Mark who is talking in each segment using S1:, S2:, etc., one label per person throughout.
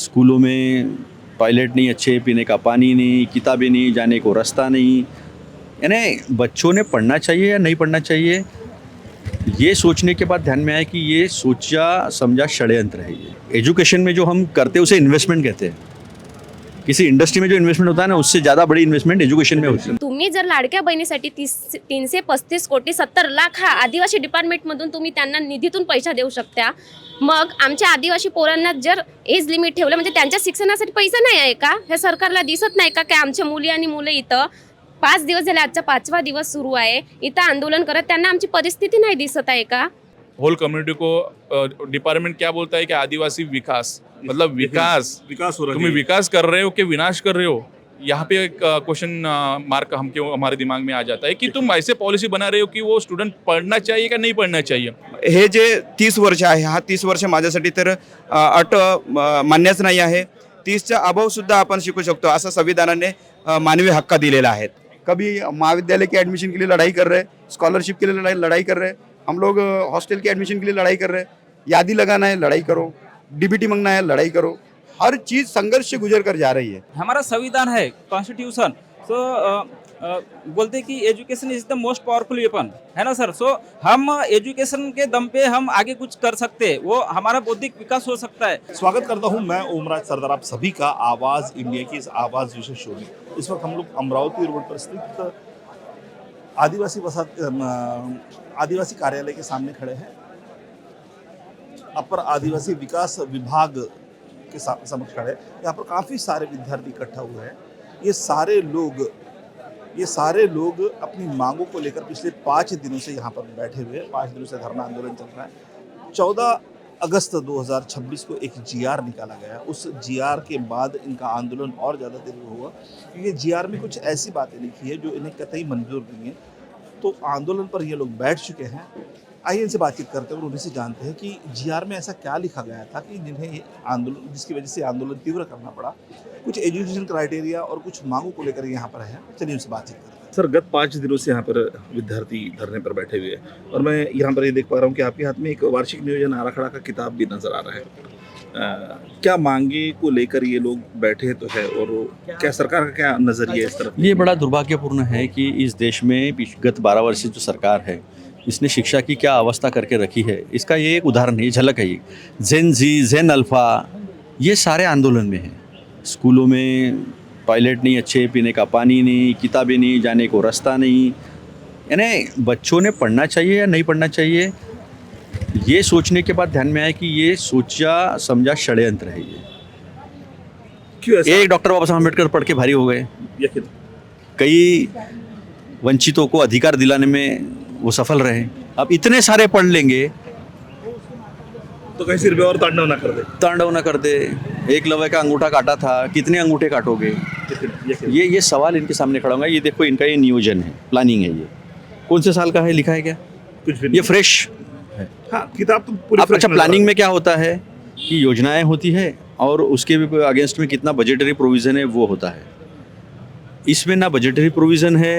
S1: स्कूलों में टॉयलेट नहीं अच्छे, पीने का पानी नहीं, किताबें नहीं, जाने को रास्ता नहीं। यानी बच्चों ने पढ़ना चाहिए या नहीं पढ़ना चाहिए, ये सोचने के बाद ध्यान में आया कि ये सोचा समझा षड्यंत्र है। ये एजुकेशन में जो हम करते हैं उसे इन्वेस्टमेंट कहते हैं। किसी इंडस्ट्री में जो इन्वेस्टमेंट होता है ना, उससे ज़्यादा बड़ी इन्वेस्टमेंट एजुकेशन में होती है।
S2: तुम्ही जर लाडक्या बहिणीसाठी 335 कोटी 70 लाख हा आदिवासी डिपार्टमेंटमधून तुम्ही त्यांना निधीतून पैसा देऊ शकता, मग आमच्या आदिवासी पोरांना जर एज लिमिट ठेवलं म्हणजे त्यांच्या शिक्षणासाठी पैसा नाही आहे का? हे सरकारला दिसत नाही का की आमच्या मुली आणि मुलं इथं 5 दिवस झाले, आजचा 5वा दिवस सुरू आहे, इथं आंदोलन करत, त्यांना आमची परिस्थिती नाही दिसत आहे का?
S3: होल कम्युनिटी को डिपार्टमेंट क्या बोलता है कि आदिवासी विकास, मतलब विकास
S4: हो रहा है।
S3: तुम्हें विकास कर रहे हो कि विनाश कर रहे हो? यहाँ पे एक क्वेश्चन मार्क हमारे दिमाग में आ जाता है कि तुम ऐसे पॉलिसी बना रहे हो कि वो स्टूडेंट पढ़ना चाहिए का नाही पढ़ना चाहिए.
S5: हे जे 30 वर्ष आहे, हा 30 वर्ष माझ्यासाठी तर अट मान्यच नाही आहे. 30च्या अभाव सुद्धा आपण शिकू शकतो असं संविधानाने मानवी हक्क दिलेला आहे. कभी महाविद्यालय के एडमिशन के लिए लड़ाई कर रहे हैं, स्कॉलरशिप के लिए लड़ाई कर रहे हैं, हम लोग हॉस्टल के एडमिशन के लिए लड़ाई कर रहे हैं, यादी लगाना है लड़ाई करो, डीबीटी मांगना है लड़ाई करो, हर चीज़ संघर्ष से गुजर कर जा रही है.
S6: हमारा संविधान है, कॉन्स्टिट्यूशन. बोलते हैं कि education is the most powerful weapon, है ना सर. सो हम एजुकेशन के दम पे हम आगे कुछ कर सकते हैं, वो हमारा बौद्धिक विकास हो सकता है.
S4: स्वागत करता हूं मैं ओमराज सरदार आप सभी का आवाज़ इंडिया की इस आवाज़ विशेष शो में. इस वक्त हम लोग अमरावती रोड पर स्थित आदिवासी कार्यालय के सामने खड़े हैं. अपर आदिवासी विकास विभाग के समक्ष खड़े. यहाँ पर काफ़ी सारे विद्यार्थी इकट्ठा हुए हैं. ये सारे लोग अपनी मांगों को लेकर पिछले 5 दिनों से यहाँ पर बैठे हुए हैं. 5 दिनों से धरना आंदोलन चल रहा है. 14 अगस्त 2026 को एक जीआर निकाला गया. उस जीआर के बाद इनका आंदोलन और ज़्यादा तीव्र हुआ क्योंकि जीआर में कुछ ऐसी बातें लिखी है जो इन्हें कतई मंजूर नहीं है. तो आंदोलन पर ये लोग बैठ चुके हैं. आइए इनसे बातचीत करते हैं और उन्हीं से जानते हैं कि जीआर में ऐसा क्या लिखा गया था कि जिन्हें ये आंदोलन, जिसकी वजह से आंदोलन तीव्र करना पड़ा. कुछ एजुकेशन क्राइटेरिया और कुछ मांगों को लेकर यहाँ पर है. चलिए उनसे बातचीत करते हैं. सर, गत 5 दिनों से यहाँ पर विद्यार्थी धरने पर बैठे हुए हैं और मैं यहाँ पर ये देख पा रहा हूँ कि आपके हाथ में एक वार्षिक नियोजन आराखड़ा का किताब भी नजर आ रहा है. क्या मांगे को लेकर ये लोग बैठे तो है और क्या सरकार का क्या नजरिया इस तरफ?
S1: ये बड़ा दुर्भाग्यपूर्ण है कि इस देश में गत 12 वर्ष से जो सरकार है, इसने शिक्षा की क्या अवस्था करके रखी है, इसका ये एक उदाहरण है, झलक है. ये जेन जी, जेन अल्फा, ये सारे आंदोलन में हैं. स्कूलों में टॉयलेट नहीं अच्छे, पीने का पानी नहीं, किताबें नहीं, जाने को रास्ता नहीं. यानी बच्चों ने पढ़ना चाहिए या नहीं पढ़ना चाहिए, ये सोचने के बाद ध्यान में आया कि ये सोचा समझा षड्यंत्र है. ये
S4: क्यों ऐसा?
S1: एक डॉक्टर बाबा साहब अम्बेडकर पढ़ के भारी हो गए,
S4: यकीन.
S1: कई वंचितों को अधिकार दिलाने में वो सफल रहे. अब इतने सारे पढ़ लेंगे
S4: तो कहीं सिर पे और तांडव ना कर दे.
S1: एकलव्य का अंगूठा काटा था, कितने अंगूठे काटोगे? ये सवाल इनके सामने खड़ा होगा. ये देखो, इनका ये नियोजन है, प्लानिंग है. ये कौन से साल का है, लिखा है क्या?
S4: कुछ भी
S1: ये फ्रेश है.
S4: हाँ, किताब तो पूरी
S1: अच्छा, प्लानिंग में क्या होता है कि योजनाएं होती है और उसके अगेंस्ट में कितना बजटरी प्रोविज़न है वो होता है. इसमें ना बजटरी प्रोविज़न है,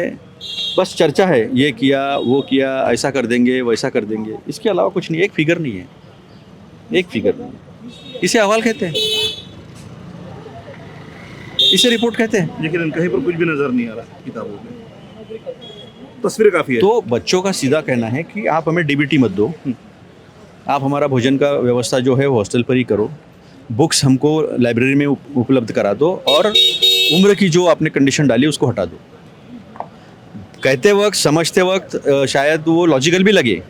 S1: बस चर्चा है, ये किया वो किया, ऐसा कर देंगे वैसा कर देंगे. इसके अलावा कुछ नहीं. एक फिगर नहीं है, एक फिगर नहीं. इसे अहवाल कहते हैं, इसे रिपोर्ट कहते हैं.
S4: लेकिन कहीं पर कुछ भी नजर नहीं आ रहा किताबों में. तस्वीरें काफ़ी है.
S1: तो बच्चों का सीधा कहना है कि आप हमें डीबीटी मत दो, आप हमारा भोजन का व्यवस्था जो है वो हॉस्टल पर ही करो, बुक्स हमको लाइब्रेरी में उपलब्ध करा दो और उम्र की जो आपने कंडीशन डाली उसको हटा दो. कहते वक्त, समझते वक्त शायद वो लॉजिकल भी लगे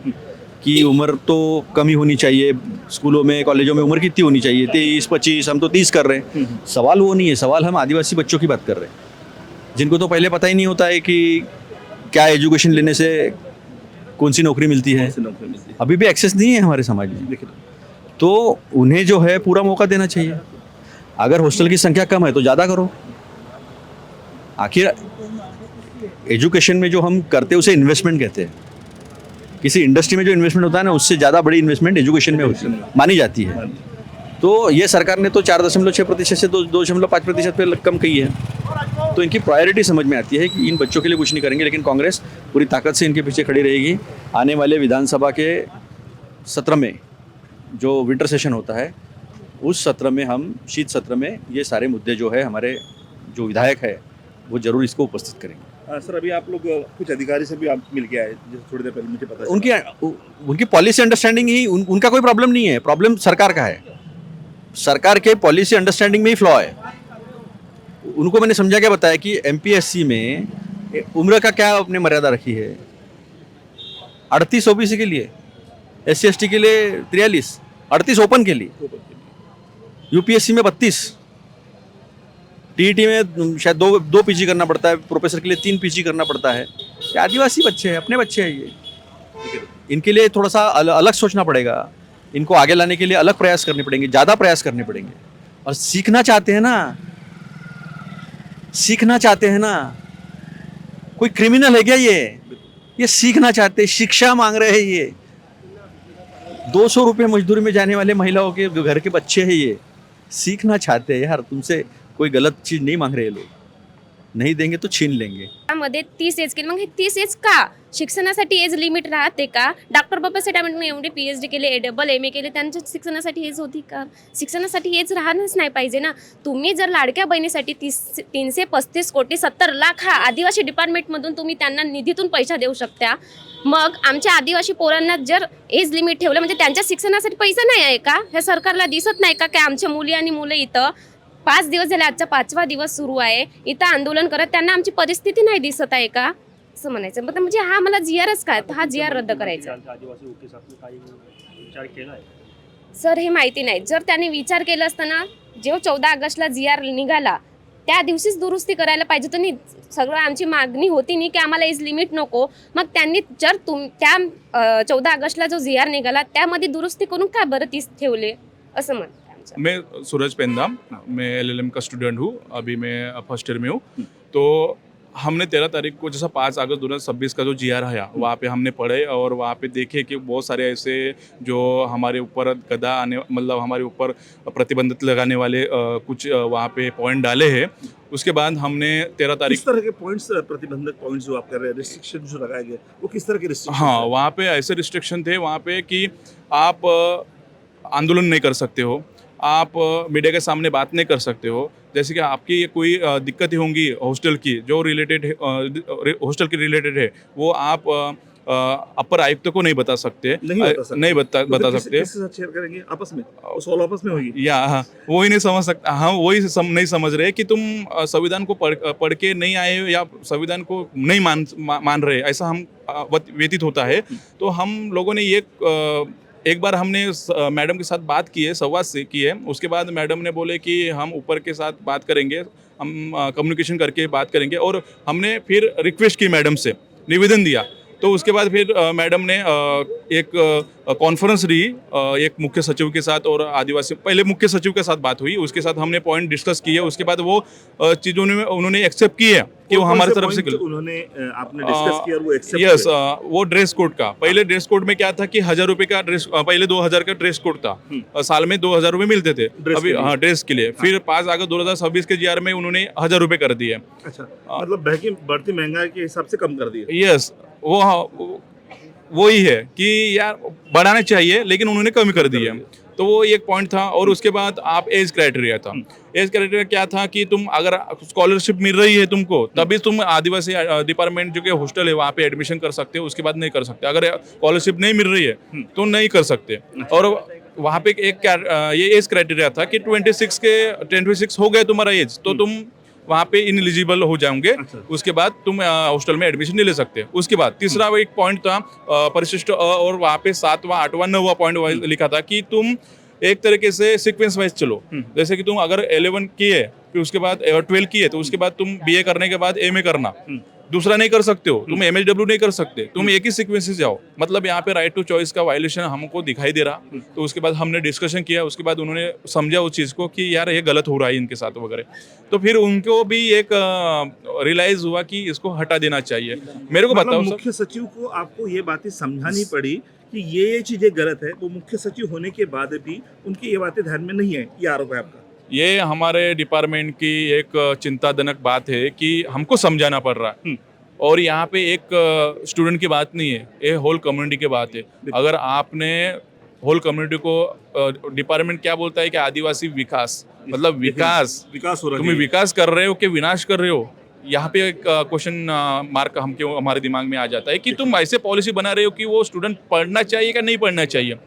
S1: कि उम्र तो कम ही होनी चाहिए, स्कूलों में कॉलेजों में उम्र कितनी होनी चाहिए, 23-25, हम तो 30 कर रहे हैं. सवाल वो नहीं है. सवाल हम आदिवासी बच्चों की बात कर रहे हैं जिनको तो पहले पता ही नहीं होता है कि क्या एजुकेशन लेने से कौन सी नौकरी मिलती है. अभी भी एक्सेस नहीं है हमारे समाज में. तो उन्हें जो है पूरा मौका देना चाहिए. अगर हॉस्टल की संख्या कम है तो ज़्यादा करो. आखिर एजुकेशन में जो हम करते हैं उसे इन्वेस्टमेंट कहते हैं. किसी इंडस्ट्री में जो इन्वेस्टमेंट होता है ना, उससे ज़्यादा बड़ी इन्वेस्टमेंट एजुकेशन में होती है, मानी जाती है. तो ये सरकार ने तो 4.6% से 2.5% पे कम की है. तो इनकी प्रायोरिटी समझ में आती है कि इन बच्चों के लिए कुछ नहीं करेंगे, लेकिन कांग्रेस पूरी ताकत से इनके पीछे खड़ी रहेगी. आने वाले विधानसभा के सत्र में जो विंटर सेशन होता है उस सत्र में हम शीत सत्र में ये सारे मुद्दे जो है हमारे जो विधायक है वो जरूर इसको उपस्थित करेंगे।
S4: सर अभी आप लोग कुछ अधिकारी से भी आप मिल के आए, जैसे थोड़ी देर पहले मुझे पता चला।
S1: उनकी पॉलिसी अंडरस्टैंडिंग ही उनका कोई प्रॉब्लम नहीं है, प्रॉब्लम सरकार का है। सरकार के पॉलिसी अंडरस्टैंडिंग में ही फ्लॉ है। उनको मैंने समझा क्या बताया कि एमपीएससी में उम्र का क्या आपने मर्यादा रखी है, 38 ओबीसी के लिए, SC ST के लिए 43, 38 ओपन के लिए, यूपीएससी में 32, टीईटी में शायद दो पीजी करना पड़ता है, प्रोफेसर के लिए 3 पीजी करना पड़ता है। ये आदिवासी बच्चे हैं, अपने बच्चे हैं ये, इनके लिए थोड़ा सा अलग सोचना पड़ेगा, इनको आगे लाने के लिए अलग प्रयास करने पड़ेंगे, ज़्यादा प्रयास करने पड़ेंगे। और सीखना चाहते हैं ना, कोई क्रिमिनल है क्या ये सीखना चाहते हैं, शिक्षा मांग रहे हैं ये। 200 रुपये मजदूरी में जाने वाले महिलाओं के घर के बच्चे हैं ये, सीखना चाहते हैं यार, तुमसे कोई गलत चीज़ नहीं मांग रहे लोग, नाही देंगे तो छीन लेंगे।
S2: त्यामध्ये 30 एज केली, मग हे 30 एज का? शिक्षणासाठी एज लिमिट राहते का? डॉक्टर बाबासाहेब आंबेडकर एवढे PhD केले, MA केले, त्यांच्या शिक्षणासाठी एज होती का? शिक्षणासाठी एज राहणंच नाही पाहिजे ना। तुम्ही जर लाडक्या बहिणीसाठी 335 कोटी 70 लाख हा आदिवासी डिपार्टमेंटमधून तुम्ही त्यांना निधीतून पैसा देऊ शकता, मग आमच्या आदिवासी पोरांना जर एज लिमिट ठेवलं म्हणजे त्यांच्या शिक्षणासाठी पैसा नाही आहे का? हे सरकारला दिसत नाही का की आमच्या मुली आणि मुलं इथं 5 दिवस झाले, आजचा 5वा दिवस सुरू आहे, इथं आंदोलन करत, त्यांना आमची परिस्थिती नाही दिसत आहे का? असं म्हणायचं म्हणजे हा मला GRच काय, हा GR रद्द करायचा। सर हे माहिती नाही, जर त्यांनी विचार केला असताना जेव्हा 14 ऑगस्टला GR निघाला त्या दिवशीच दुरुस्ती करायला पाहिजे होती। नाही सगळं आमची मागणी होती नाही की आम्हाला एज लिमिट नको, मग त्यांनी जर त्या 14 ऑगस्टला जो GR निघाला त्यामध्ये दुरुस्ती करून का बरं 30 ठेवले असं म्हणतात।
S3: मैं सूरज पेंदा, मैं LLM का स्टूडेंट हूँ, अभी मैं फर्स्ट ईयर में हूँ। तो हमने 13 तारीख को जैसा 5 अगस्त 2026 का जो GR आया वहाँ पे हमने पढ़े और वहाँ पे देखे कि बहुत सारे ऐसे जो हमारे ऊपर गदा आने मतलब हमारे ऊपर प्रतिबंधित लगाने वाले कुछ वहाँ पे पॉइंट डाले हैं। उसके बाद हमने 13 तारीख
S4: किस तरह के पॉइंट्स, प्रतिबंधक पॉइंट्स जो आप कर रहे हैं, रिस्ट्रिक्शन जो लगाए गए वो किस तरह के रिस्ट्रिक्शन?
S3: हाँ, वहाँ पे ऐसे रिस्ट्रिक्शन थे वहाँ पे कि आप आंदोलन नहीं कर सकते हो, आप मीडिया के सामने बात नहीं कर सकते हो, जैसे कि आपकी कोई दिक्कतें होंगी हॉस्टल की जो रिलेटेड हॉस्टल की रिलेटेड है वो आप अपर आयुक्त को नहीं बता सकते, नहीं बता सकते।
S4: किसके साथ शेयर करेंगे? आपस में सॉल्व आपस में होगी
S3: या हाँ, वही नहीं समझ सकता, हाँ वही नहीं समझ रहे कि तुम संविधान को पढ़ के नहीं आए हो या संविधान को नहीं मान रहे, ऐसा हम व्यतीत होता है। तो हम लोगों ने ये एक बार हमने मैडम के साथ बात की है, संवाद से की है, उसके बाद मैडम ने बोले कि हम ऊपर के साथ बात करेंगे, हम कम्युनिकेशन करके बात करेंगे। और हमने फिर रिक्वेस्ट की मैडम से, निवेदन दिया, तो उसके बाद फिर मैडम ने एक कॉन्फ्रेंस ली एक मुख्य सचिव के साथ और आदिवासी, पहले मुख्य सचिव के साथ बात हुई, उसके साथ हमने पॉइंट डिस्कस किए, उसके बाद वो चीज़ों उन्होंने एक्सेप्ट की है कि वो हमारी तरफ से
S4: उन्होंने आपने डिस्कस किया और वो एक्सेप्ट
S3: यस, वो ड्रेस कोड का, पहले ड्रेस कोड में क्या था कि 1000 रुपये का ड्रेस, पहले 2000 का ड्रेस कोड था, साल में 2000 रुपये मिलते थे अभी, हाँ ड्रेस के लिए। फिर 5 अगस्त 2026 के GR में उन्होंने 1000 रुपये कर दिए।
S4: अच्छा, मतलब बढ़ती महंगाई के हिसाब से कम कर दिए।
S3: यस, वही है कि यार बढ़ाना चाहिए लेकिन उन्होंने कम कर दिया, तो वो एक पॉइंट था। और उसके बाद आप एज क्राइटेरिया था, एज क्राइटेरिया क्या था कि तुम अगर स्कॉलरशिप मिल रही है तुमको तभी तुम आदिवासी डिपार्टमेंट जो कि हॉस्टल है वहाँ पे एडमिशन कर सकते हो, उसके बाद नहीं कर सकते। अगर स्कॉलरशिप नहीं मिल रही है तो नहीं कर सकते। और वहाँ पे एक ये एज क्राइटेरिया था कि 26 हो गए तुम्हारा एज तो तुम वहाँ पे इनएलिजिबल हो जाओगे, उसके बाद तुम हॉस्टल में एडमिशन नहीं ले सकते। उसके बाद तीसरा एक पॉइंट था परिशिष्ट और वहाँ पे 7वां 8वां 9वां पॉइंट लिखा था कि तुम एक तरीके से सीक्वेंस वाइज चलो, जैसे कि तुम अगर 11 किए फिर उसके बाद 12 किए तो उसके बाद तुम BA करने के बाद MA करना, दूसरा नहीं कर सकते हो, तुम MHW नहीं कर सकते, तुम एक ही सीक्वेंस से जाओ। मतलब यहाँ पे राइट टू चॉइस का वायलेशन हमको दिखाई दे रहा। तो उसके बाद हमने डिस्कशन किया, उसके बाद उन्होंने समझा उस चीज़ को कि यार ये गलत हो रहा है इनके साथ वगैरह। तो फिर उनको भी एक रियलाइज हुआ कि इसको हटा देना चाहिए। मेरे को बताओ,
S4: मुख्य सचिव को आपको ये बातें समझानी पड़ी कि ये चीज़ें गलत है, वो मुख्य सचिव होने के बाद भी उनकी ये बातें ध्यान में नहीं है, ये आरोप है आपका?
S3: ये हमारे डिपार्टमेंट की एक चिंताजनक बात है कि हमको समझाना पड़ रहा है। और यहाँ पे एक स्टूडेंट की बात नहीं है, ये होल कम्युनिटी की बात है। अगर आपने होल कम्युनिटी को डिपार्टमेंट क्या बोलता है कि आदिवासी विकास, मतलब विकास,
S4: विकास हो रहा
S3: तुम्हें विकास कर रहे हो कि विनाश कर रहे हो? यहाँ पे एक क्वेश्चन मार्क हम क्यों हमारे दिमाग में आ जाता है कि तुम ऐसे पॉलिसी बना रहे हो कि वो स्टूडेंट पढ़ना चाहिए या नहीं पढ़ना चाहिए।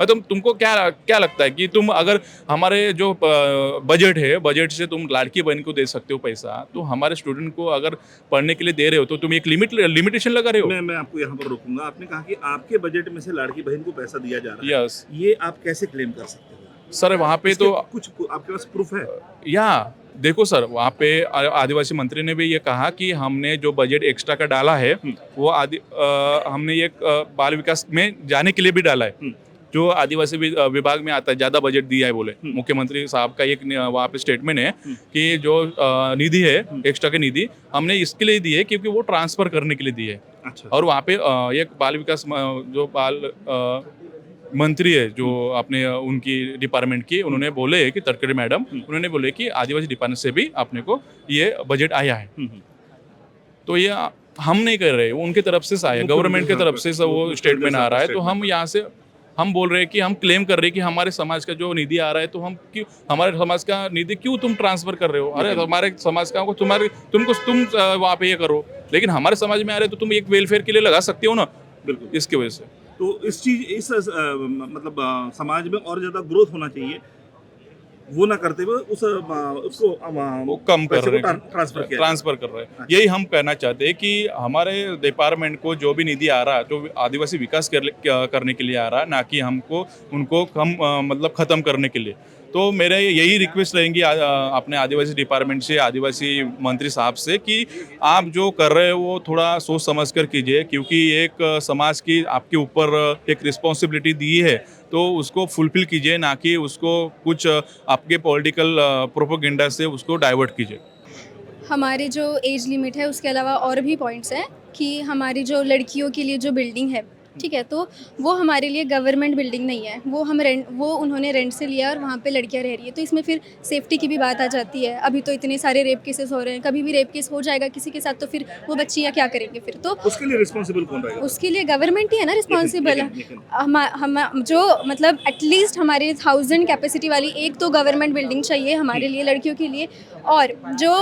S3: मतलब तुमको क्या क्या लगता है कि तुम अगर हमारे जो बजट है, बजट से तुम लाड़की बहन को दे सकते हो पैसा, तो हमारे स्टूडेंट को अगर पढ़ने के लिए दे रहे हो तो तुम एक लिमिटेशन लगा रहे हो।
S4: मैं आपको यहाँ पर रोकूंगा। आपने कहा कि आपके बजट में से लाड़की बहन को पैसा दिया जा रहा है।
S3: यस
S4: ये आप कैसे क्लेम कर सकते हो?
S3: सर, वहाँ पे तो
S4: कुछ आपके पास प्रूफ है?
S3: या देखो सर, वहाँ पे आदिवासी मंत्री ने भी ये कहा कि हमने जो बजट एक्स्ट्रा का डाला है वो हमने ये बाल विकास में जाने के लिए भी डाला है, जो आदिवासी विभाग में आता है, ज़्यादा बजट दिया है बोले। मुख्यमंत्री साहब का एक वहाँ पे स्टेटमेंट है कि जो निधि है, एक्स्ट्रा की निधि हमने इसके लिए दी है क्योंकि वो ट्रांसफर करने के लिए दी है।
S4: अच्छा।
S3: और वहाँ पे एक बाल विकास जो बाल मंत्री है जो अपने उनकी डिपार्टमेंट की, उन्होंने बोले कि तटकरे मैडम, उन्होंने बोले कि आदिवासी डिपार्टमेंट से भी अपने को ये बजट आया है। तो ये हम नहीं कर रहे, वो उनकी तरफ से आया, गवर्नमेंट की तरफ से वो स्टेटमेंट आ रहा है। तो हम यहाँ से हम बोल रहे हैं कि हम क्लेम कर रहे हैं कि हमारे समाज का जो निधि आ रहा है, तो हम क्यों, हमारे समाज का निधि क्यों तुम ट्रांसफर कर रहे हो? अरे हमारे समाज का तुम वहाँ पे ये करो, लेकिन हमारे समाज में आ रहे तो तुम एक वेलफेयर के लिए लगा सकते हो ना।
S4: बिल्कुल।
S3: इसकी वजह से
S4: तो इस मतलब समाज में और ज्यादा ग्रोथ होना चाहिए, वो ना करते हुए उसको
S3: वो कम कर रहे हैं,
S4: ट्रांसफर
S3: कर रहे हैं। यही हम कहना चाहते हैं कि हमारे डिपार्टमेंट को जो भी निधि आ रहा है, जो आदिवासी विकास करने के लिए आ रहा है, ना कि हमको उनको कम मतलब ख़त्म करने के लिए। तो मेरे यही रिक्वेस्ट रहेंगी अपने आदिवासी डिपार्टमेंट से, आदिवासी मंत्री साहब से, कि आप जो कर रहे हो वो थोड़ा सोच समझ कर कीजिए, क्योंकि एक समाज की आपके ऊपर एक रिस्पॉन्सिबिलिटी दी है, तो उसको फुलफिल कीजिए, ना कि उसको कुछ आपके पॉलिटिकल प्रोपोगेंडा से उसको डाइवर्ट कीजिए।
S7: हमारे जो एज लिमिट है उसके अलावा और भी पॉइंट्स हैं कि हमारी जो लड़कियों के लिए जो बिल्डिंग है, ठीक है, तो वो हमारे लिए गवर्नमेंट बिल्डिंग नहीं है, वो उन्होंने रेंट से लिया और वहाँ पे लड़कियाँ रह रही है। तो इसमें फिर सेफ्टी की भी बात आ जाती है। अभी तो इतने सारे रेप केसेस हो रहे हैं, कभी भी रेप केस हो जाएगा किसी के साथ तो फिर वो बच्चियाँ क्या करेंगे फिर? तो
S4: उसके लिए रिस्पॉन्सिबल कौन रहेगा?
S7: उसके लिए गवर्नमेंट ही है ना रिस्पॉन्सिबल। हम जो मतलब एटलीस्ट हमारे 1000 कैपेसिटी वाली एक तो गवर्नमेंट बिल्डिंग चाहिए हमारे लिए, लड़कियों के लिए। और जो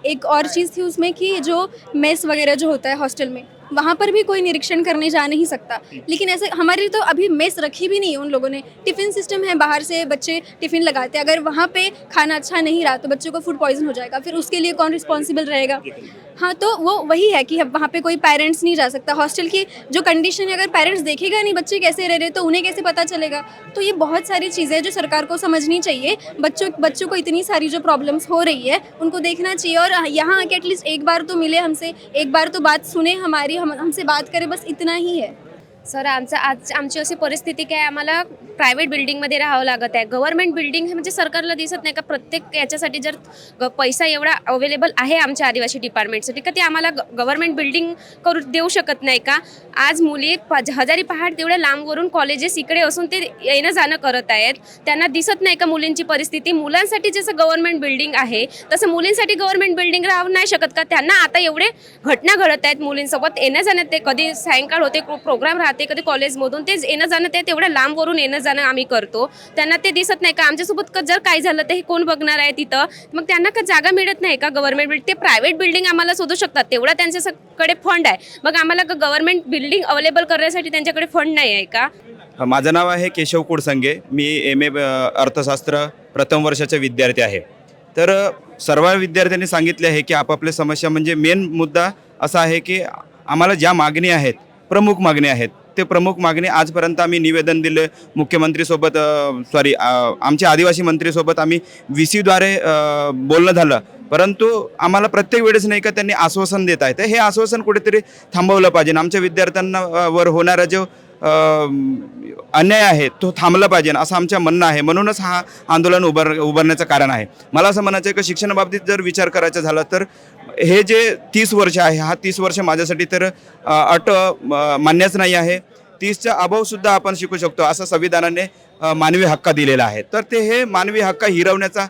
S7: एक और चीज़ थी उसमें कि जो मेस वगैरह जो होता है हॉस्टल में, वहाँ पर भी कोई निरीक्षण करने जा नहीं सकता। लेकिन ऐसे हमारे लिए तो अभी मेस रखी भी नहीं है उन लोगों ने। टिफ़िन सिस्टम है, बाहर से बच्चे टिफ़िन लगाते हैं, अगर वहाँ पे खाना अच्छा नहीं रहा तो बच्चों को फूड पॉइजन हो जाएगा, फिर उसके लिए कौन रिस्पॉन्सिबल रहेगा? हाँ, तो वो वही है कि वहाँ पे कोई पेरेंट्स नहीं जा सकता। हॉस्टल की जो कंडीशन है, अगर पेरेंट्स देखेगा नहीं बच्चे कैसे रह रहे तो उन्हें कैसे पता चलेगा? तो ये बहुत सारी चीज़ें हैं जो सरकार को समझनी चाहिए। बच्चों को इतनी सारी जो प्रॉब्लम्स हो रही है उनको देखना चाहिए, और यहाँ आके एटलीस्ट एक बार तो मिले हमसे, एक बार तो बात सुने हमारी, हमसे बात करें, बस इतना ही है।
S2: सर, आमची अशी परिस्थिती काय, आम्हाला प्रायव्हेट बिल्डिंगमध्ये राहावं लागत आहे. गव्हर्नमेंट बिल्डिंग हे म्हणजे सरकारला दिसत नाही का प्रत्येक याच्यासाठी जर पैसा एवढा अवेलेबल आहे आमच्या आदिवासी डिपार्टमेंटसाठी, का ते आम्हाला गव्हर्नमेंट बिल्डिंग करू देऊ शकत नाही का? आज मुली हजारी पहाड तेवढ्या लांबवरून कॉलेजेस इकडे असून ते येणं जाणं करत आहेत. त्यांना दिसत नाही का मुलींची परिस्थिती? मुलांसाठी जसं गव्हर्नमेंट बिल्डिंग आहे तसं मुलींसाठी गव्हर्नमेंट बिल्डिंग राहू नाही शकत का? त्यांना आता एवढे घटना घडत आहेत मुलींसोबत, येणं जाणं, ते कधी सायंकाळ होते, प्रोग्राम राहते, कधी कॉलेजमधून तेच येणं जाणं, ते तेवढ्या लांबवरून येणं जाणं आम्ही करतो. त्यांना ते दिसत नाही का? आमच्यासोबत जर काय झालं तर हे कोण बघणार आहे तिथं? मग त्यांना का जागा मिळत नाही का गव्हर्नमेंट बिल्डिंग? ते प्रायव्हेट बिल्डिंग आम्हाला शोधू शकतात, तेवढा त्यांच्याकडे फंड आहे. मग आम्हाला गव्हर्नमेंट बिल्डिंग अवेलेबल करण्यासाठी त्यांच्याकडे फंड नाही आहे का?
S5: माझं नाव आहे केशव कुडसंगे. मी MA अर्थशास्त्र प्रथम वर्षाचा विद्यार्थी आहे. तर सर्व विद्यार्थ्यांनी सांगितले आहे की आपापल्या समस्या, म्हणजे मेन मुद्दा असा आहे की आम्हाला ज्या मागणी आहेत, प्रमुख मागणी आहेत, ते प्रमुख मागणी आजपर्यंत आम्ही निवेदन दिले मुख्यमंत्रीसोबत, आमच्या आदिवासी मंत्रीसोबत आम्ही VC द्वारे बोलणं झालं, परंतु आम्हाला प्रत्येक वेळेस नाही का त्यांनी आश्वासन देत आहेत. हे आश्वासन कुठेतरी थांबवलं पाहिजे. आमच्या विद्यार्थ्यांना वर होणारा जो अन्याय आहे तो थांबला पाहिजे असं आमचं म्हणणं आहे. म्हणूनच हा आंदोलन उभारण्याचं कारण आहे. मला असं म्हणायचं आहे की शिक्षणाबाबतीत जर विचार करायचा झाला तर हे जे 30 वर्ष आहे, हा 30 वर्ष माझ्यासाठी तर अट मान्यच नाही आहे. 30च्या अभावसुद्धा आपण शिकू शकतो असं संविधानाने मानवी हक्क दिलेला आहे. तर ते हे मानवी हक्क हिरवण्याचा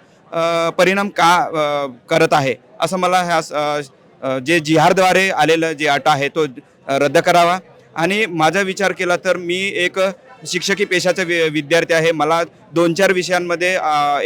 S5: परिणाम का करत आहे असं मला ह्या जे जिहारद्वारे आलेलं जे अट आहे तो रद्द करावा. आणि माझा विचार केला तर मी एक शिक्षकी पेशाचा विद्यार्थी आहे. मला 2-4 विषयांमध्ये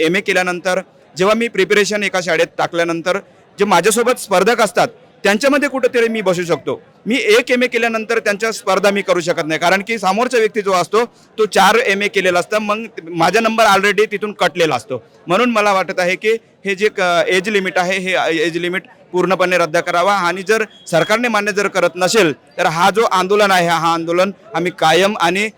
S5: MA केल्यानंतर जेव्हा मी प्रिपरेशन एका शाळेत टाकल्यानंतर जे माझ्यासोबत स्पर्धक असतात त्यांच्यामध्ये कुठेतरी मी बसू शकतो. मी 1 MA केल्यानंतर त्यांच्या स्पर्धा मी करू शकत नाही, कारण की समोरचा व्यक्ती जो असतो तो 4 MA केलेला असतं, मग माझा नंबर ऑलरेडी तिथून कटलेला असतो. म्हणून मला वाटत आहे की हे जे एज लिमिट आहे हे एज लिमिट पूर्णपणे रद्द करावा. आणि जर सरकारने मान्य जर करत नसेल तर हा जो आंदोलन आहे हा आंदोलन आम्ही कायम आणि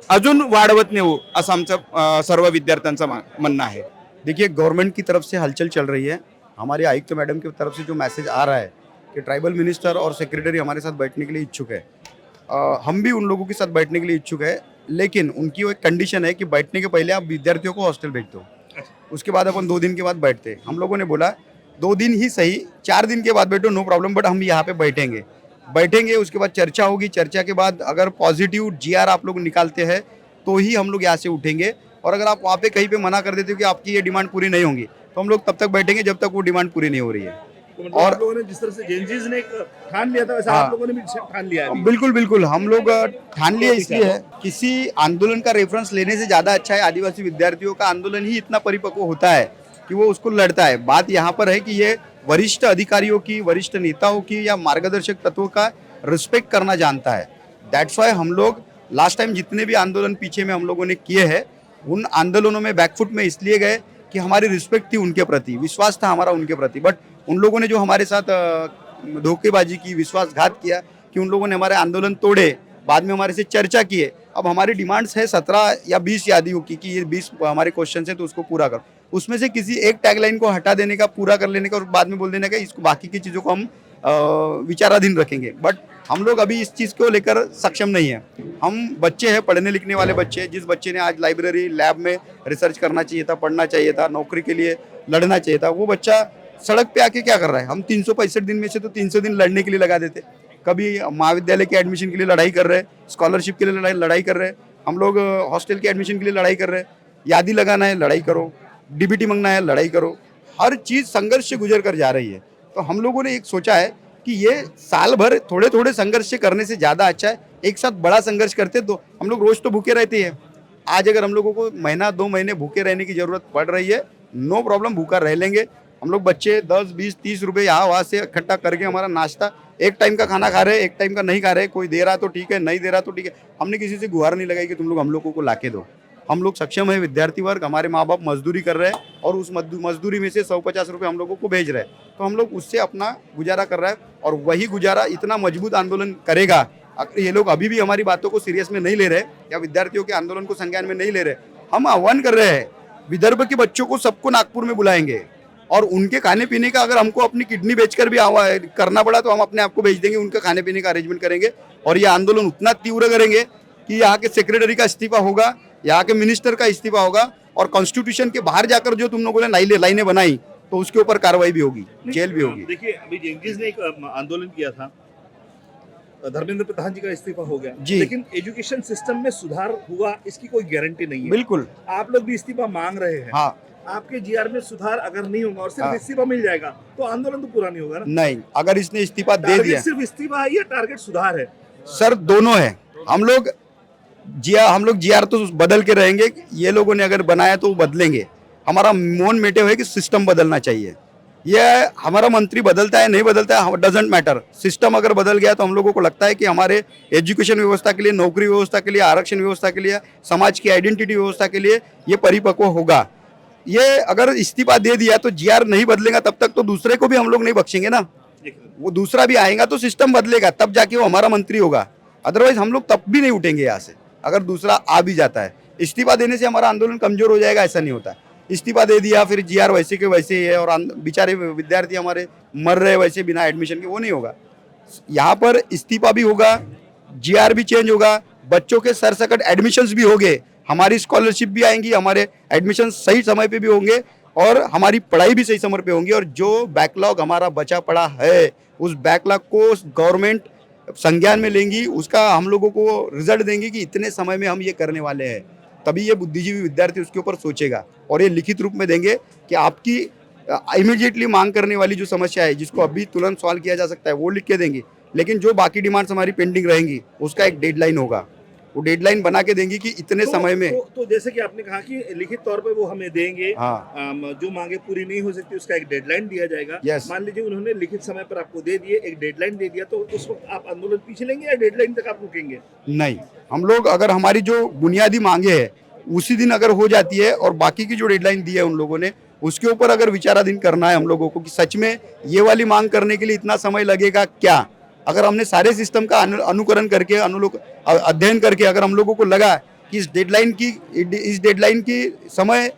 S5: अजून वाढवत नेऊ असं आमचं सर्व विद्यार्थ्यांचं म्हणणं आहे.
S8: देखिए, गवर्नमेंट की तरफ से हलचल चल रही है. हमारे आयुक्त मैडम की तरफ से जो मैसेज आ रहा है कि ट्राइबल मिनिस्टर और सेक्रेटरी हमारे साथ बैठने के लिए इच्छुक है. हम भी उन लोगों के साथ बैठने के लिए इच्छुक है, लेकिन उनकी वो एक कंडीशन है कि बैठने के पहले आप विद्यार्थियों को हॉस्टल भेज दो, उसके बाद अपन 2 दिन के बाद बैठते. हम लोगों ने बोला 2 दिन ही सही, 4 दिन के बाद बैठो, नो प्रॉब्लम, बट हम यहाँ पे बैठेंगे. उसके बाद चर्चा होगी. चर्चा के बाद अगर पॉजिटिव GR आप लोग निकालते हैं तो ही हम लोग यहाँ से उठेंगे. और अगर आप वहाँ पे कहीं पे मना कर देते हो कि आपकी ये डिमांड पूरी नहीं होगी तो हम लोग तब तक बैठेंगे जब तक वो डिमांड पूरी नहीं हो रही है.
S4: और आप लोगों ने जिस तरह से जेनजीज ने एक ठान लिया था वैसा
S8: हाँ।
S4: आप लोगों ने भी ठान लिया है अभी।
S8: बिल्कुल बिल्कुल, हम लोग ठान लिए इसलिए है, किसी आंदोलन का रेफरेंस लेने से ज़्यादा अच्छा है आदिवासी विद्यार्थियों का आंदोलन ही इतना परिपक्व होता है कि वो उसको लड़ता है. बात यहाँ पर है कि ये वरिष्ठ अधिकारियों की, वरिष्ठ नेताओं की या मार्गदर्शक तत्वों का रिस्पेक्ट करना जानता है. दैट्स वाई हम लोग लास्ट टाइम जितने भी आंदोलन पीछे में हम लोगों ने किए हैं उन आंदोलनों में बैकफुट में इसलिए गए कि हमारी रिस्पेक्ट थी उनके प्रति, विश्वास था हमारा उनके प्रति. बट उन लोगों ने जो हमारे साथ धोखेबाजी की, विश्वासघात किया कि उन लोगों ने हमारे आंदोलन तोड़े, बाद में हमारे से चर्चा किए. अब हमारी डिमांड्स है 17 या 20 यादियों की कि ये 20 हमारे क्वेश्चन है तो उसको पूरा करो. उसमें से किसी एक टैगलाइन को हटा देने का, पूरा कर लेने का और बाद में बोल देने का इसको बाकी की चीज़ों को हम विचाराधीन रखेंगे. बट हम लोग अभी इस चीज़ को लेकर सक्षम नहीं है. हम बच्चे हैं, पढ़ने लिखने वाले बच्चे. जिस बच्चे ने आज लाइब्रेरी लैब में रिसर्च करना चाहिए था, पढ़ना चाहिए था, नौकरी के लिए लड़ना चाहिए था, वो बच्चा सड़क पे आके क्या कर रहा है. हम 365 दिन में से तो 300 दिन लड़ने के लिए लगा देते. कभी महाविद्यालय के एडमिशन के लिए लड़ाई कर रहे हैं, स्कॉलरशिप के लिए लड़ाई कर रहे हैं, हम लोग हॉस्टल के एडमिशन के लिए लड़ाई कर रहे हैं. यादी लगाना है, लड़ाई करो. DBT मंगना है, लड़ाई करो. हर चीज़ संघर्ष से गुजर कर जा रही है. तो हम लोगों ने एक सोचा है कि ये साल भर थोड़े थोड़े संघर्ष करने से ज़्यादा अच्छा है एक साथ बड़ा संघर्ष करते. तो हम लोग रोज़ तो भूखे रहते हैं. आज अगर हम लोगों को महीना 2 महीने भूखे रहने की ज़रूरत पड़ रही है, नो प्रॉब्लम, भूखा रह लेंगे. हम लोग बच्चे 10, 20, 30 रुपये यहाँ वहाँ से इकट्ठा करके हमारा नाश्ता, एक टाइम का खाना खा रहे हैं, एक टाइम का नहीं खा रहे. कोई दे रहा तो ठीक है, नहीं दे रहा तो ठीक है. हमने किसी से गुहार नहीं लगाई कि तुम लोग हम लोगों को लाके दो. हम लोग सक्षम है, विद्यार्थी वर्ग, हमारे माँ बाप मजदूरी कर रहे हैं और उस मजदूरी में से 150 रुपये हम लोगों को भेज रहे हैं. तो हम लोग उससे अपना गुजारा कर रहे हैं और वही गुजारा इतना मजबूत आंदोलन करेगा. अगर ये लोग अभी भी हमारी बातों को सीरियस में नहीं ले रहे या विद्यार्थियों के आंदोलन को संज्ञान में नहीं ले रहे, हम आह्वान कर रहे हैं विदर्भ के बच्चों को सबको नागपुर में बुलाएंगे और उनके खाने पीने का अगर हमको अपनी किडनी बेचकर भी करना पड़ा तो हम अपने आप को भेज देंगे, उनका खाने पीने का अरेंजमेंट करेंगे. और ये आंदोलन उतना तीव्र करेंगे कि यहाँ के सेक्रेटरी का इस्तीफा होगा, यहाँ के मिनिस्टर का इस्तीफा होगा और कॉन्स्टिट्यूशन के बाहर जाकर जो तुम लोगों ने लाइनें बनाई तो उसके ऊपर कार्रवाई भी होगी, जेल भी होगी.
S4: देखिए, अभी जेनजीज ने एक आंदोलन किया था, धर्मेंद्र प्रधान जी का इस्तीफा हो गया
S8: जी.
S4: लेकिन एजुकेशन सिस्टम में सुधार हुआ इसकी कोई गारंटी नहीं है.
S8: बिल्कुल.
S4: आप लोग भी इस्तीफा मांग रहे हैं.
S8: हाँ.
S4: आपके GR में सुधार अगर नहीं होगा और सिर्फ
S8: हाँ.
S4: इस्तीफा मिल जाएगा तो आंदोलन तो पूरा नहीं होगा ना.
S8: नहीं, अगर इसने इस्तीफा दे
S4: टारगेट
S8: दिया,
S4: सिर्फ इस्तीफा है या टारगेट सुधार है?
S8: सर दोनों है. हम लोग GR तो बदल के रहेंगे. ये लोगों ने अगर बनाया तो वो बदलेंगे. हमारा मौन मेटे हुए कि सिस्टम बदलना चाहिए. ये हमारा मंत्री बदलता है नहीं बदलता है, डजेंट मैटर. सिस्टम अगर बदल गया तो हम लोगों को लगता है कि हमारे एजुकेशन व्यवस्था के लिए, नौकरी व्यवस्था के लिए, आरक्षण व्यवस्था के लिए, समाज की आइडेंटिटी व्यवस्था के लिए ये परिपक्व होगा. ये अगर इस्तीफा दे दिया तो GR नहीं बदलेगा तब तक तो दूसरे को भी हम लोग नहीं बख्शेंगे ना. वो दूसरा भी आएगा तो सिस्टम बदलेगा, तब जाके वो हमारा मंत्री होगा. अदरवाइज हम लोग तब भी नहीं उठेंगे यहाँ से. अगर दूसरा आ भी जाता है, इस्तीफा देने से हमारा आंदोलन कमजोर हो जाएगा ऐसा नहीं होता. इस्तीफा दे दिया फिर GR वैसे के वैसे ही है और बेचारे विद्यार्थी हमारे मर रहे वैसे बिना एडमिशन के, वो नहीं होगा. यहाँ पर इस्तीफा भी होगा, GR भी चेंज होगा, बच्चों के सरसकट एडमिशन्स भी होंगे, हमारी स्कॉलरशिप भी आएंगी, हमारे एडमिशन सही समय पे भी होंगे और हमारी पढ़ाई भी सही समय पे होंगी. और जो बैकलॉग हमारा बचा पड़ा है उस बैकलॉग को गवर्नमेंट संज्ञान में लेंगी, उसका हम लोगों को रिजल्ट देंगे कि इतने समय में हम ये करने वाले हैं. तभी ये बुद्धिजीवी विद्यार्थी उसके ऊपर सोचेगा और ये लिखित रूप में देंगे कि आपकी इमीडिएटली मांग करने वाली जो समस्या है जिसको अभी तुरंत सॉल्व किया जा सकता है वो लिख के देंगे. लेकिन जो बाकी डिमांड्स हमारी पेंडिंग रहेंगी उसका एक डेडलाइन होगा. वो डेडलाइन बना के देंगी कि इतने समय में।
S4: तो जैसे कि आपने कहा कि लिखित तौर पे वो हमें देंगे,
S8: हाँ
S4: जो मांगे पूरी नहीं हो सकती उसका एक डेडलाइन दिया जाएगा।
S8: Yes.
S4: मान लीजिए उन्होंने लिखित समय पर आपको दे दिए, एक डेडलाइन दे दिया, तो उस वक्त आप आंदोलन पीछे लेंगे या डेडलाइन तक आप रुकेंगे?
S8: नहीं, हम लोग अगर हमारी जो बुनियादी मांगे है उसी दिन अगर हो जाती है और बाकी की जो डेडलाइन दी है उन लोगों ने उसके ऊपर अगर विचाराधीन करना है हम लोगों को कि सच में ये वाली मांग करने के लिए इतना समय लगेगा क्या, अगर हमने सारे सिस्टम का अनुकरण करके अध्ययन करके अगर हम लोगों को लगा कि इस डेडलाइन की समय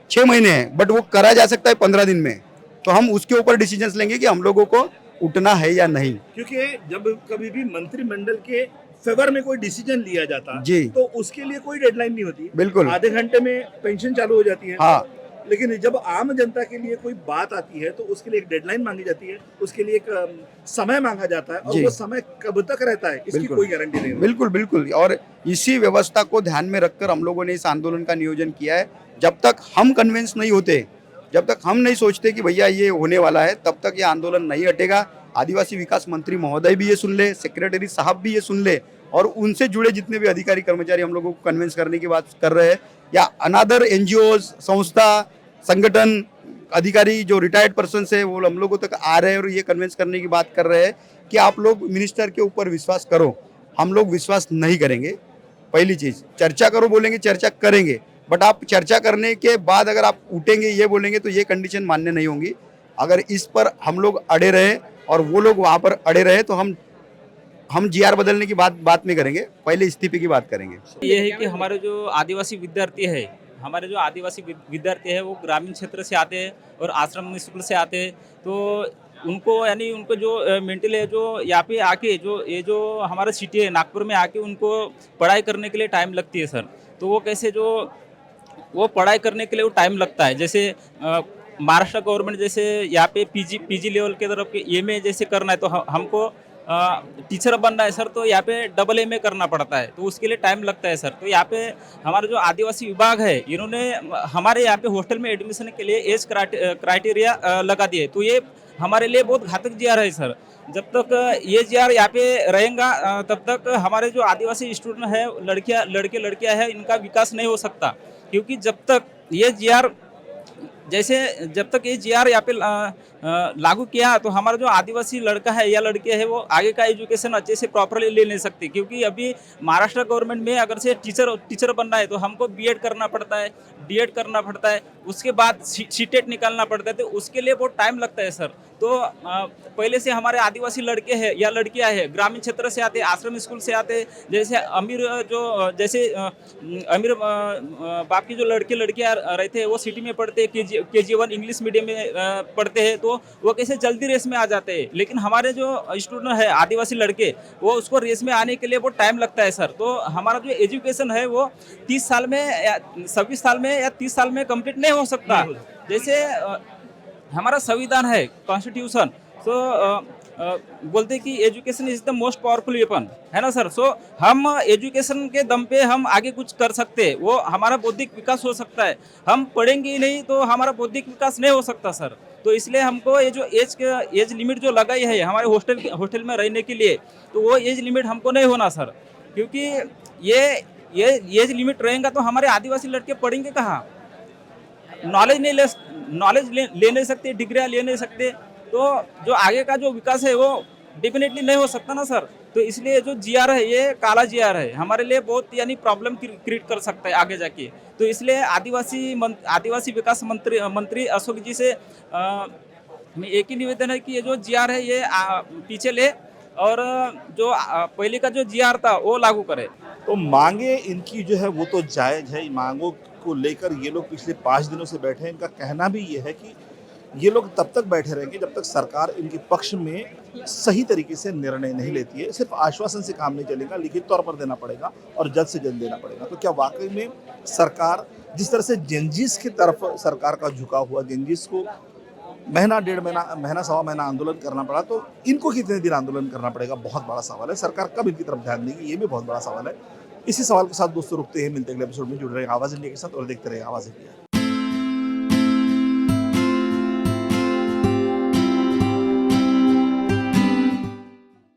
S8: 6 महीने है बट वो करा जा सकता है 15 दिन में, तो हम उसके ऊपर डिसीजंस लेंगे कि हम लोगों को उठना है या नहीं।
S4: क्योंकि जब कभी भी मंत्रिमंडल के फेवर में कोई डिसीजन लिया जाता
S8: जी।
S4: तो उसके लिए कोई डेडलाइन नहीं होती।
S8: बिल्कुल।
S4: आधे घंटे में पेंशन चालू हो जाती है।
S8: हाँ,
S4: लेकिन जब आम जनता के लिए कोई बात आती है तो उसके लिए एक डेडलाइन मांगी जाती है, उसके लिए एक समय मांगा जाता है, और
S8: जी।
S4: वो समय कब तक रहता है इसकी
S8: बिल्कुल।
S4: कोई गारंटी नहीं होती।
S8: बिल्कुल बिल्कुल, और इसी व्यवस्था को ध्यान में रखकर हम लोगों ने इस आंदोलन का नियोजन किया है। जब तक हम कन्विंस नहीं होते, जब तक हम नहीं सोचते कि भैया ये होने वाला है, तब तक ये आंदोलन नहीं हटेगा। आदिवासी विकास मंत्री महोदय भी ये सुन ले, सेक्रेटरी साहब भी ये सुन ले, और उनसे जुड़े जितने भी अधिकारी कर्मचारी हम लोगों को कन्विंस करने की बात कर रहे हैं, या अनादर एनजीओ संस्था संगठन अधिकारी जो रिटायर्ड पर्सन है वो हम लोगों तक आ रहे हैं और ये कन्विंस करने की बात कर रहे हैं कि आप लोग मिनिस्टर के ऊपर विश्वास करो। हम लोग विश्वास नहीं करेंगे। पहली चीज़, चर्चा करो बोलेंगे, चर्चा करेंगे, बट आप चर्चा करने के बाद अगर आप उठेंगे ये बोलेंगे तो ये कंडीशन मान्य नहीं होंगी। अगर इस पर हम लोग अड़े रहे और वो लोग वहाँ पर अड़े रहे तो हम जीआर बदलने की बात नहीं करेंगे, पहले इस्तीफे की बात करेंगे।
S6: ये है कि हमारे जो आदिवासी विद्यार्थी है, हमारे जो आदिवासी विद्यार्थी है वो ग्रामीण क्षेत्र से आते हैं और आश्रम स्कूल से आते हैं, तो उनको यानी उनको जो मेंटल है जो यहाँ पे आके जो हमारा सिटी है नागपुर में आके उनको पढ़ाई करने के लिए टाइम लगती है सर। तो वो कैसे जो वो पढ़ाई करने के लिए वो टाइम लगता है, जैसे महाराष्ट्र गवर्नमेंट जैसे यहाँ पे पीजी लेवल के तरफ एमए जैसे करना है तो हमको टीचर बनना है सर, तो यहाँ पे डबल एमए करना पड़ता है, तो उसके लिए टाइम लगता है सर। तो यहाँ पे हमारा जो आदिवासी विभाग है इन्होंने हमारे यहाँ पे हॉस्टल में एडमिशन के लिए एज क्राइटेरिया लगा दिए, तो ये हमारे लिए बहुत घातक जीआर है सर। जब तक ये जीआर यहाँ पे रहेगा तब तक हमारे जो आदिवासी स्टूडेंट है लड़कियाँ हैं इनका विकास नहीं हो सकता, क्योंकि जब तक ये जीआर जब तक ये जीआर यहाँ पे लागू किया तो हमारा जो आदिवासी लड़का है या लड़की है वो आगे का एजुकेशन अच्छे से प्रॉपरली ले नहीं सकते, क्योंकि अभी महाराष्ट्र गवर्नमेंट में अगर से टीचर बनना है तो हमको बीएड करना पड़ता है, डीएड करना पड़ता है, उसके बाद सीटेट निकालना पड़ता है, तो उसके लिए बहुत टाइम लगता है सर। तो पहले से हमारे आदिवासी लड़के हैं या लड़कियां हैं ग्रामीण क्षेत्र से आते, आश्रम स्कूल से आते, जैसे अमीर बाप की जो लड़कियां रहते हैं वो सिटी में पढ़ते हैं, KG1 इंग्लिश मीडियम में पढ़ते हैं, तो वो कैसे जल्दी रेस में आ जाते हैं। लेकिन हमारे जो स्टूडेंट है आदिवासी लड़के वो उसको रेस में आने के लिए बहुत टाइम लगता है सर। तो हमारा जो एजुकेशन है वो 30 साल में या 26 साल में या 30 साल में कंप्लीट नहीं हो सकता। जैसे हमारा संविधान है कॉन्स्टिट्यूशन, बोलते हैं कि education is the most powerful weapon, है ना सर। सो हम एजुकेशन के दम पे हम आगे कुछ कर सकते हैं, वो हमारा बौद्धिक विकास हो सकता है। हम पढ़ेंगे ही नहीं तो हमारा बौद्धिक विकास नहीं हो सकता सर। तो इसलिए हमको ये जो एज लिमिट जो लगाई है हमारे हॉस्टल में रहने के लिए, तो वो एज लिमिट हमको नहीं होना सर, क्योंकि ये एज लिमिट रहेगा तो हमारे आदिवासी लड़के पढ़ेंगे कहाँ, नॉलेज ले नहीं सकते, डिग्रियाँ ले नहीं सकते, तो जो आगे का जो विकास है वो डेफिनेटली नहीं हो सकता ना सर। तो इसलिए जो जीआर है ये काला जीआर है, हमारे लिए बहुत यानी प्रॉब्लम क्रिएट कर सकता है आगे जाके। तो इसलिए आदिवासी विकास मंत्री अशोक जी से मैं एक ही निवेदन है कि ये जो जीआर है ये पीछे ले और जो पहले का जो जीआर था वो लागू करे।
S4: तो मांगे इनकी जो है वो तो जायज़ है, मांगों को लेकर ये लोग पिछले 5 दिनों से बैठे हैं। इनका कहना भी ये है कि ये लोग तब तक बैठे रहेंगे जब तक सरकार इनके पक्ष में सही तरीके से निर्णय नहीं लेती है। सिर्फ आश्वासन से काम नहीं चलेगा, लिखित तौर पर देना पड़ेगा और जल्द से जल्द देना पड़ेगा। तो क्या वाकई में सरकार जिस तरह से जेनजीस की तरफ सरकार का झुका हुआ, जेनजीस को महीना 1.5 महीना 1.25 महीना आंदोलन करना पड़ा, तो इनको कितने दिन आंदोलन करना पड़ेगा, बहुत बड़ा सवाल है। सरकार कब इनकी तरफ ध्यान देगी, ये भी बहुत बड़ा सवाल है। इसी सवाल के साथ दोस्तों रुकते हैं, मिलते हैं अगले एपिसोड में। जुड़ रहे हैं आवाज़ इंडिया के साथ और देखते रहे आवाज़ इंडिया।